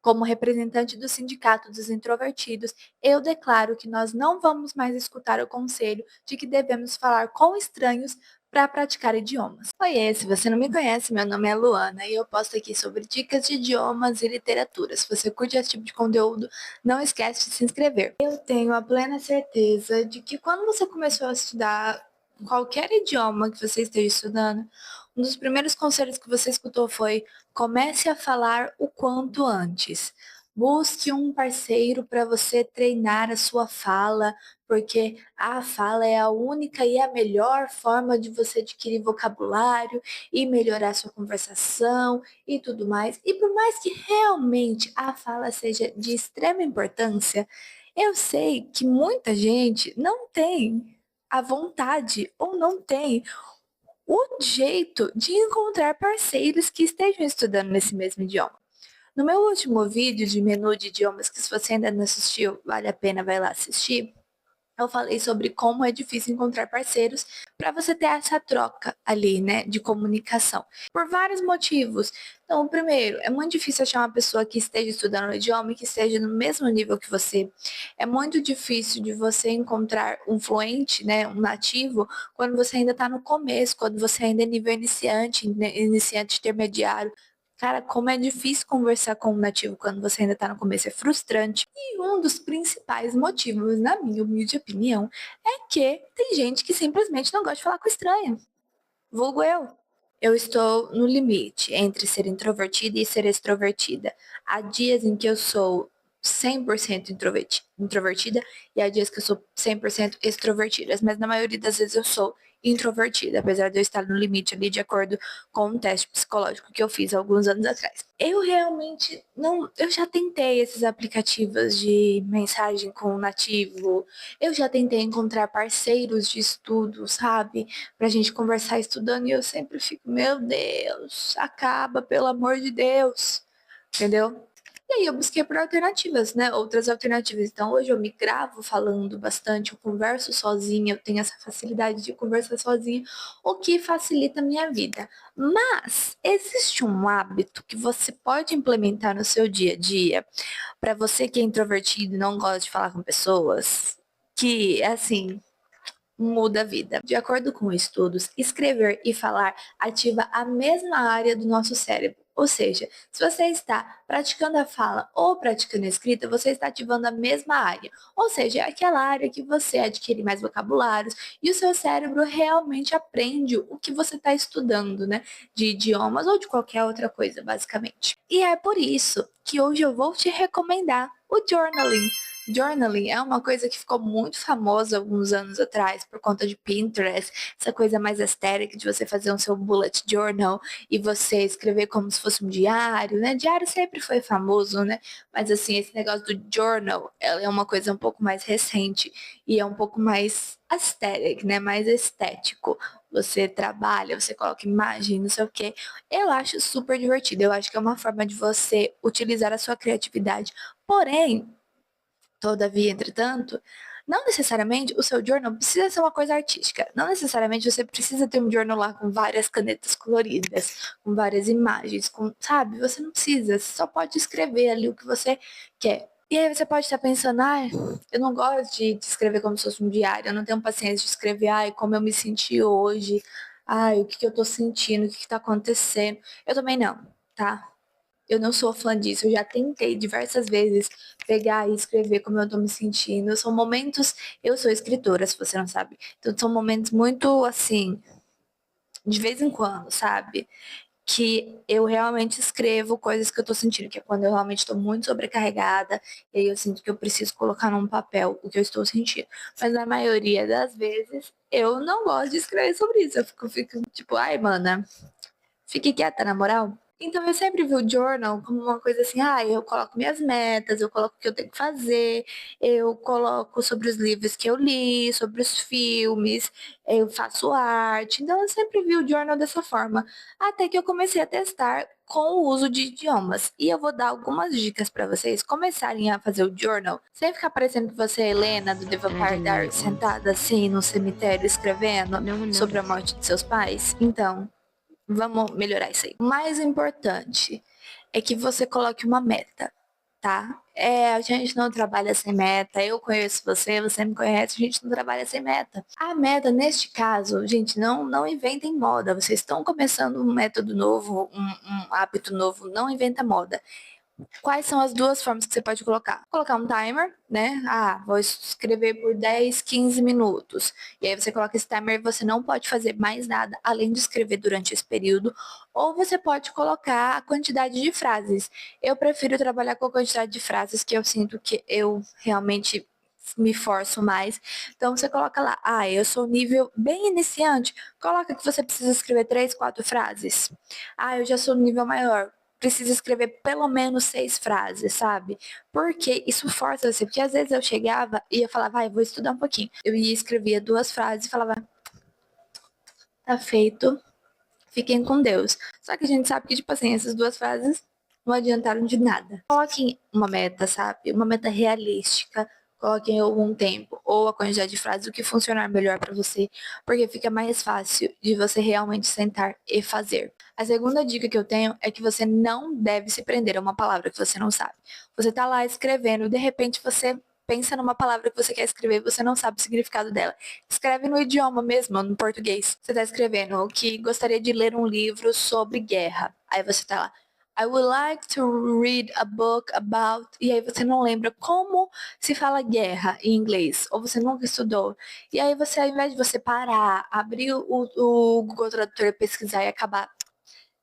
Como representante do Sindicato dos Introvertidos, eu declaro que nós não vamos mais escutar o conselho de que devemos falar com estranhos para praticar idiomas. Oiê, se você não me conhece, meu nome é Luana e eu posto aqui sobre dicas de idiomas e literatura. Se você curte esse tipo de conteúdo, não esquece de se inscrever. Eu tenho a plena certeza de que quando você começou a estudar qualquer idioma que você esteja estudando, um dos primeiros conselhos que você escutou foi: comece a falar o quanto antes. Busque um parceiro para você treinar a sua fala, porque a fala é a única e a melhor forma de você adquirir vocabulário e melhorar sua conversação e tudo mais. E por mais que realmente a fala seja de extrema importância, eu sei que muita gente não tem a vontade ou não tem o jeito de encontrar parceiros que estejam estudando nesse mesmo idioma. No meu último vídeo de menu de idiomas, que se você ainda não assistiu, vale a pena, vai lá assistir, eu falei sobre como é difícil encontrar parceiros para você ter essa troca ali, né, de comunicação. Por vários motivos. Então, primeiro, é muito difícil achar uma pessoa que esteja estudando o idioma e que esteja no mesmo nível que você. É muito difícil de você encontrar um fluente, né, um nativo, quando você ainda está no começo, quando você ainda é nível iniciante, né, iniciante intermediário. Cara, como é difícil conversar com um nativo quando você ainda está no começo, é frustrante. E um dos principais motivos, na minha humilde opinião, é que tem gente que simplesmente não gosta de falar com estranho. Vulgo eu. Eu estou no limite entre ser introvertida e ser extrovertida. Há dias em que eu sou 100% introvertida e há dias que eu sou 100% extrovertida, mas na maioria das vezes eu sou introvertida, apesar de eu estar no limite ali de acordo com um teste psicológico que eu fiz alguns anos atrás. Eu realmente não, eu já tentei esses aplicativos de mensagem com o nativo, eu já tentei encontrar parceiros de estudo, sabe? Pra gente conversar estudando e eu sempre fico, meu Deus, acaba, pelo amor de Deus, entendeu? E aí eu busquei por alternativas, né? Outras alternativas. Então hoje eu me gravo falando bastante, eu converso sozinha, eu tenho essa facilidade de conversar sozinha, o que facilita a minha vida. Mas existe um hábito que você pode implementar no seu dia a dia, para você que é introvertido e não gosta de falar com pessoas, que assim, muda a vida. De acordo com estudos, escrever e falar ativa a mesma área do nosso cérebro. Ou seja, se você está praticando a fala ou praticando a escrita, você está ativando a mesma área. Ou seja, é aquela área que você adquire mais vocabulários e o seu cérebro realmente aprende o que você está estudando, né? De idiomas ou de qualquer outra coisa, basicamente. E é por isso que hoje eu vou te recomendar o journaling. Journaling é uma coisa que ficou muito famosa alguns anos atrás por conta de Pinterest, essa coisa mais estética de você fazer um seu bullet journal e você escrever como se fosse um diário, né? Diário sempre foi famoso, né? Mas assim, esse negócio do journal, ela é uma coisa um pouco mais recente e é um pouco mais aesthetic, né? Mais estético. Você trabalha, você coloca imagem, não sei o quê. Eu acho super divertido. Eu acho que é uma forma de você utilizar a sua criatividade. Porém, todavia, entretanto, não necessariamente o seu journal precisa ser uma coisa artística. Não necessariamente você precisa ter um journal lá com várias canetas coloridas, com várias imagens, com, sabe? Você não precisa, você só pode escrever ali o que você quer. E aí você pode estar pensando, ai, eu não gosto de escrever como se fosse um diário, eu não tenho paciência de escrever, ai, como eu me senti hoje, ai, o que que eu tô sentindo, o que que tá acontecendo. Eu também não, tá? Eu não sou fã disso, eu já tentei diversas vezes pegar e escrever como eu tô me sentindo. São momentos, eu sou escritora, se você não sabe. Então são momentos muito assim, de vez em quando, sabe? Que eu realmente escrevo coisas que eu tô sentindo, que é quando eu realmente tô muito sobrecarregada, e aí eu sinto que eu preciso colocar num papel o que eu estou sentindo. Mas na maioria das vezes, eu não gosto de escrever sobre isso. Eu fico tipo, ai, mana, fique quieta, na moral. Então eu sempre vi o journal como uma coisa assim, eu coloco minhas metas, eu coloco o que eu tenho que fazer, eu coloco sobre os livros que eu li, sobre os filmes, eu faço arte. Então eu sempre vi o journal dessa forma, até que eu comecei a testar com o uso de idiomas. E eu vou dar algumas dicas para vocês começarem a fazer o journal, sem ficar parecendo que você é Helena do The Vampire Diaries, sentada assim no cemitério escrevendo sobre a morte de seus pais. Então, vamos melhorar isso aí. O mais importante é que você coloque uma meta. tá? A gente não trabalha sem meta. Eu conheço você, você me conhece, a gente não trabalha sem meta. A meta, neste caso, gente, não inventem moda. Vocês estão começando um método novo, um hábito novo, não inventa moda. Quais são as duas formas que você pode colocar? Colocar um timer, né? Vou escrever por 10, 15 minutos. E aí você coloca esse timer e você não pode fazer mais nada além de escrever durante esse período. Ou você pode colocar a quantidade de frases. Eu prefiro trabalhar com a quantidade de frases que eu sinto que eu realmente me forço mais. Então você coloca lá, eu sou nível bem iniciante, coloca que você precisa escrever 3, 4 frases. Eu já sou nível maior, precisa escrever pelo menos 6 frases, sabe? Porque isso força você, porque às vezes eu chegava e eu falava, eu vou estudar um pouquinho. Eu ia escrevia 2 frases e falava, tá feito, fiquem com Deus. Só que a gente sabe que, tipo assim, essas 2 frases não adiantaram de nada. Coloquem uma meta, sabe? Uma meta realística. Coloquem algum tempo ou a quantidade de frases, o que funcionar melhor para você, porque fica mais fácil de você realmente sentar e fazer. A segunda dica que eu tenho é que você não deve se prender a uma palavra que você não sabe. Você tá lá escrevendo, de repente você pensa numa palavra que você quer escrever e você não sabe o significado dela. Escreve no idioma mesmo, no português. Você tá escrevendo que gostaria de ler um livro sobre guerra. Aí você tá lá, I would like to read a book about... E aí você não lembra como se fala guerra em inglês, ou você nunca estudou. E aí você, ao invés de você parar, abrir o Google Tradutor, pesquisar e acabar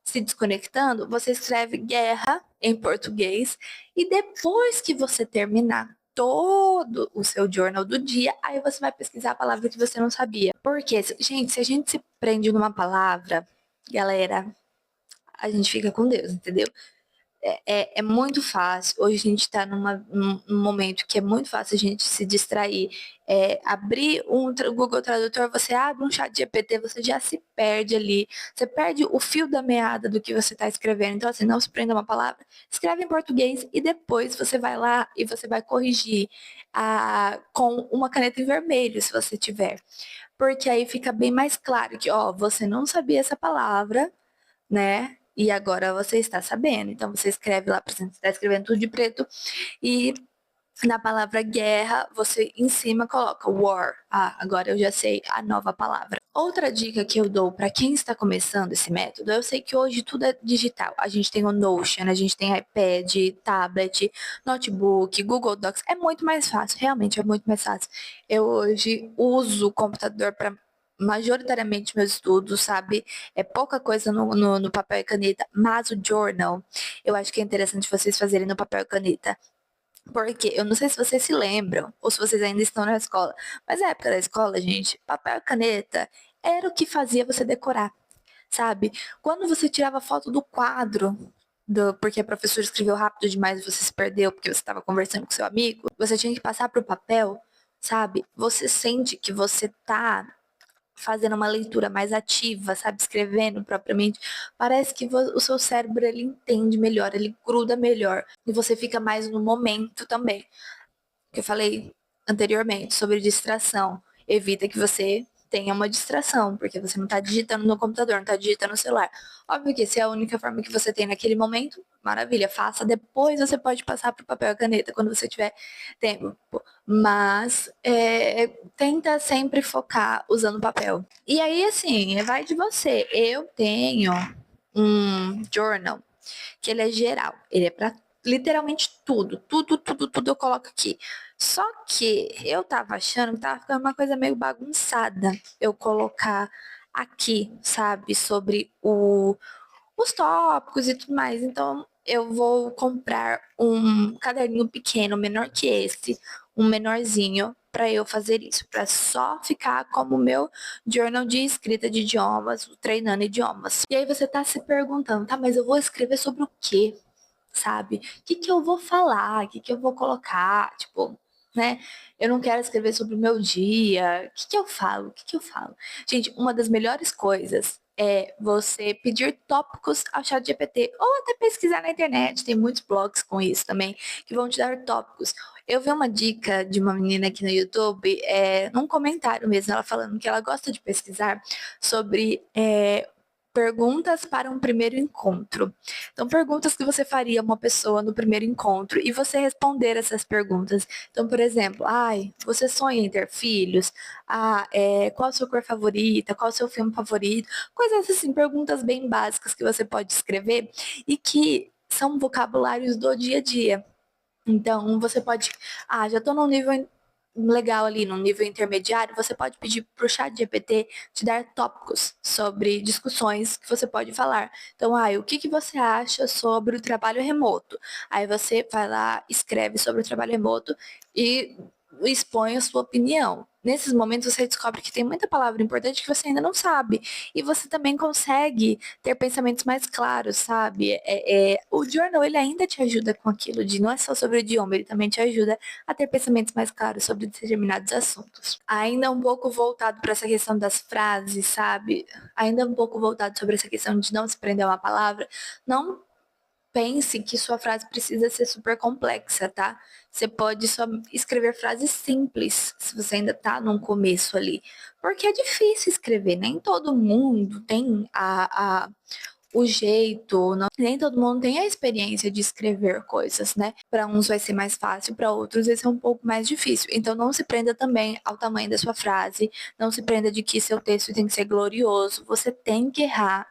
se desconectando, você escreve guerra em português e depois que você terminar todo o seu journal do dia, aí você vai pesquisar a palavra que você não sabia. Porque, gente, se a gente se prende numa palavra, galera, a gente fica com Deus, entendeu? É muito fácil. Hoje a gente está num momento que é muito fácil a gente se distrair. Abrir um Google Tradutor, você abre um chat GPT, você já se perde ali. Você perde o fio da meada do que você está escrevendo. Então, assim, não se prenda uma palavra. Escreve em português e depois você vai lá e você vai corrigir com uma caneta em vermelho, se você tiver. Porque aí fica bem mais claro que, você não sabia essa palavra, né? E agora você está sabendo. Então você escreve lá, por exemplo, você está escrevendo tudo de preto e na palavra guerra, você em cima coloca war. Agora eu já sei a nova palavra. Outra dica que eu dou para quem está começando esse método, eu sei que hoje tudo é digital. A gente tem o Notion, a gente tem iPad, tablet, notebook, Google Docs. É muito mais fácil, realmente é muito mais fácil. Eu hoje uso o computador para majoritariamente meus estudos, sabe? É pouca coisa no papel e caneta, mas o journal, eu acho que é interessante vocês fazerem no papel e caneta. Porque eu não sei se vocês se lembram, ou se vocês ainda estão na escola, mas na época da escola, gente, papel e caneta era o que fazia você decorar, sabe? Quando você tirava foto do quadro, porque a professora escreveu rápido demais e você se perdeu porque você estava conversando com seu amigo, você tinha que passar pro papel, sabe? Você sente que você tá fazendo uma leitura mais ativa, sabe, escrevendo propriamente, parece que o seu cérebro ele entende melhor, ele gruda melhor e você fica mais no momento também. Que eu falei anteriormente sobre distração, evita que você tenha uma distração, porque você não está digitando no computador, não está digitando no celular. Óbvio que se é a única forma que você tem naquele momento, maravilha, faça. Depois você pode passar para o papel e caneta quando você tiver tempo. Mas tenta sempre focar usando papel. E aí, assim, vai de você. Eu tenho um journal que ele é geral. Ele é para literalmente tudo eu coloco aqui. Só que eu tava achando que tava ficando uma coisa meio bagunçada eu colocar aqui, sabe, sobre os tópicos e tudo mais. Então eu vou comprar um caderninho pequeno, menor que esse, um menorzinho, para eu fazer isso, para só ficar como meu journal de escrita de idiomas, treinando idiomas. E aí você tá se perguntando, tá, mas eu vou escrever sobre o quê? Sabe? O que eu vou falar? O que eu vou colocar? Tipo, né? Eu não quero escrever sobre o meu dia. O que eu falo? O que eu falo? Gente, uma das melhores coisas é você pedir tópicos ao chat GPT ou até pesquisar na internet. Tem muitos blogs com isso também que vão te dar tópicos. Eu vi uma dica de uma menina aqui no YouTube, num comentário mesmo, ela falando que ela gosta de pesquisar sobre perguntas para um primeiro encontro. Então, perguntas que você faria a uma pessoa no primeiro encontro e você responder essas perguntas. Então, por exemplo, você sonha em ter filhos? Qual a sua cor favorita? Qual o seu filme favorito? Coisas assim, perguntas bem básicas que você pode escrever e que são vocabulários do dia a dia. Então, você pode, já estou num nível legal ali, num nível intermediário, você pode pedir para o chat GPT te dar tópicos sobre discussões que você pode falar. Então, o que você acha sobre o trabalho remoto? Aí você vai lá, escreve sobre o trabalho remoto e expõe a sua opinião. Nesses momentos você descobre que tem muita palavra importante que você ainda não sabe. E você também consegue ter pensamentos mais claros, sabe? O journal, ele ainda te ajuda com aquilo de não é só sobre o idioma, ele também te ajuda a ter pensamentos mais claros sobre determinados assuntos. Ainda um pouco voltado para essa questão das frases, sabe? Ainda um pouco voltado sobre essa questão de não se prender a uma palavra. Não pense que sua frase precisa ser super complexa, tá? Você pode só escrever frases simples, se você ainda tá num começo ali. Porque é difícil escrever, nem todo mundo tem o jeito, nem todo mundo tem a experiência de escrever coisas, né? Para uns vai ser mais fácil, para outros vai ser um pouco mais difícil. Então não se prenda também ao tamanho da sua frase, não se prenda de que seu texto tem que ser glorioso, você tem que errar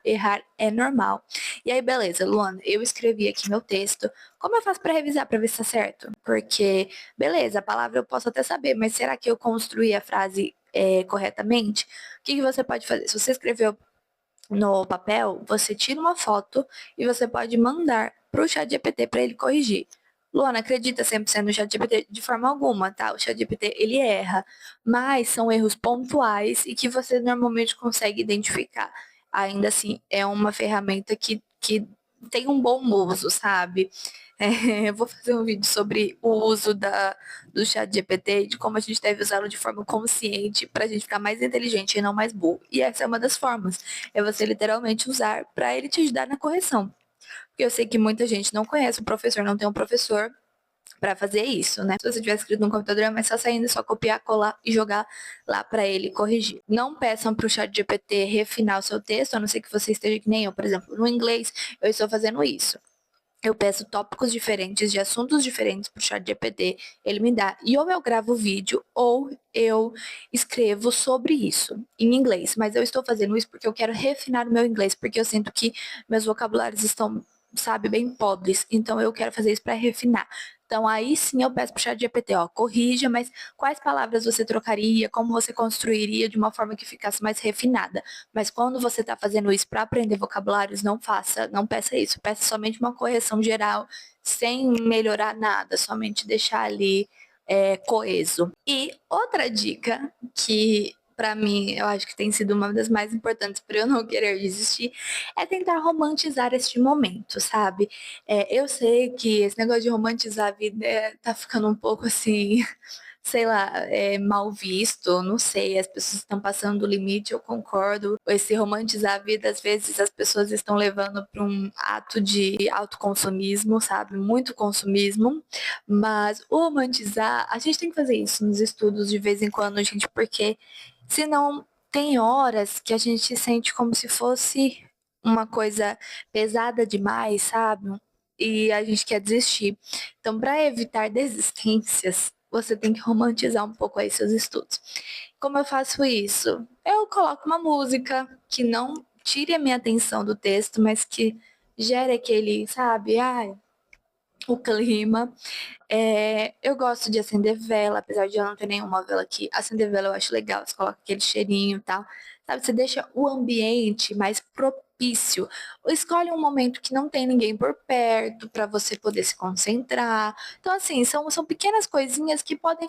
é normal. E aí, beleza, Luana, eu escrevi aqui meu texto, como eu faço para revisar para ver se tá certo? Porque, beleza, a palavra eu posso até saber, mas será que eu construí a frase corretamente? O que você pode fazer? Se você escreveu no papel, você tira uma foto e você pode mandar para o ChatGPT para ele corrigir. Luana, acredita 100% no ChatGPT? De forma alguma, tá? O ChatGPT, ele erra, mas são erros pontuais e que você normalmente consegue identificar. Ainda assim, é uma ferramenta que tem um bom uso, sabe? Eu vou fazer um vídeo sobre o uso do chat GPT e de como a gente deve usá-lo de forma consciente para a gente ficar mais inteligente e não mais burro. E essa é uma das formas. É você literalmente usar para ele te ajudar na correção. Porque eu sei que muita gente não conhece o professor, não tem um professor para fazer isso, né? Se você tiver escrito no computador, é mais fácil ainda só copiar, colar e jogar lá para ele corrigir. Não peçam para o chat GPT refinar o seu texto, a não ser que você esteja que nem eu, por exemplo, no inglês, eu estou fazendo isso. Eu peço tópicos diferentes, de assuntos diferentes pro chat GPT, ele me dá. E ou eu gravo vídeo, ou eu escrevo sobre isso, em inglês. Mas eu estou fazendo isso porque eu quero refinar o meu inglês, porque eu sinto que meus vocabulários estão, sabe, bem pobres. Então eu quero fazer isso para refinar. Então aí sim eu peço pro chat GPT, corrija, mas quais palavras você trocaria, como você construiria de uma forma que ficasse mais refinada. Mas quando você está fazendo isso para aprender vocabulários, não peça isso. Peça somente uma correção geral, sem melhorar nada, somente deixar ali coeso. E outra dica que para mim, eu acho que tem sido uma das mais importantes para eu não querer desistir, é tentar romantizar este momento, sabe? Eu sei que esse negócio de romantizar a vida tá ficando um pouco assim, sei lá, mal visto, não sei, as pessoas estão passando do limite, eu concordo. Esse romantizar a vida, às vezes as pessoas estão levando para um ato de autoconsumismo, sabe? Muito consumismo, mas o romantizar, a gente tem que fazer isso nos estudos de vez em quando, gente, porque senão tem horas que a gente sente como se fosse uma coisa pesada demais, sabe? E a gente quer desistir. Então, para evitar desistências, você tem que romantizar um pouco aí seus estudos. Como eu faço isso? Eu coloco uma música que não tire a minha atenção do texto, mas que gere aquele, sabe, o clima. Eu gosto de acender vela, apesar de eu não ter nenhuma vela aqui. Acender vela eu acho legal, você coloca aquele cheirinho e tal. Sabe, você deixa o ambiente mais propício. Escolhe um momento que não tem ninguém por perto para você poder se concentrar. Então, assim, são pequenas coisinhas que podem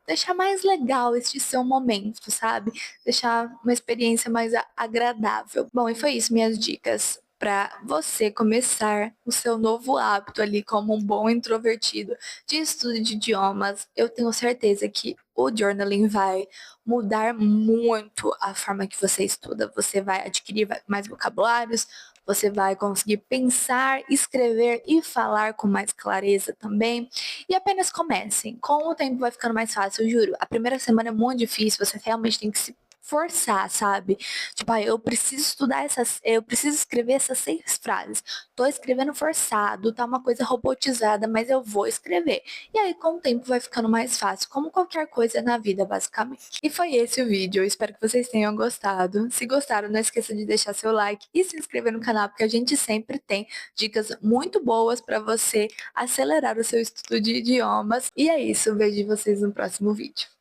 deixar mais legal este seu momento, sabe? Deixar uma experiência mais agradável. Bom, e foi isso, minhas dicas para você começar o seu novo hábito ali como um bom introvertido de estudo de idiomas. Eu tenho certeza que o journaling vai mudar muito a forma que você estuda. Você vai adquirir mais vocabulários, você vai conseguir pensar, escrever e falar com mais clareza também. E apenas comecem. Com o tempo vai ficando mais fácil, eu juro. A primeira semana é muito difícil, você realmente tem que se forçar, sabe? Tipo, eu preciso estudar eu preciso escrever essas 6 frases. Tô escrevendo forçado, tá uma coisa robotizada, mas eu vou escrever. E aí, com o tempo, vai ficando mais fácil, como qualquer coisa na vida, basicamente. E foi esse o vídeo. Eu espero que vocês tenham gostado. Se gostaram, não esqueça de deixar seu like e se inscrever no canal, porque a gente sempre tem dicas muito boas para você acelerar o seu estudo de idiomas. E é isso, vejo vocês no próximo vídeo.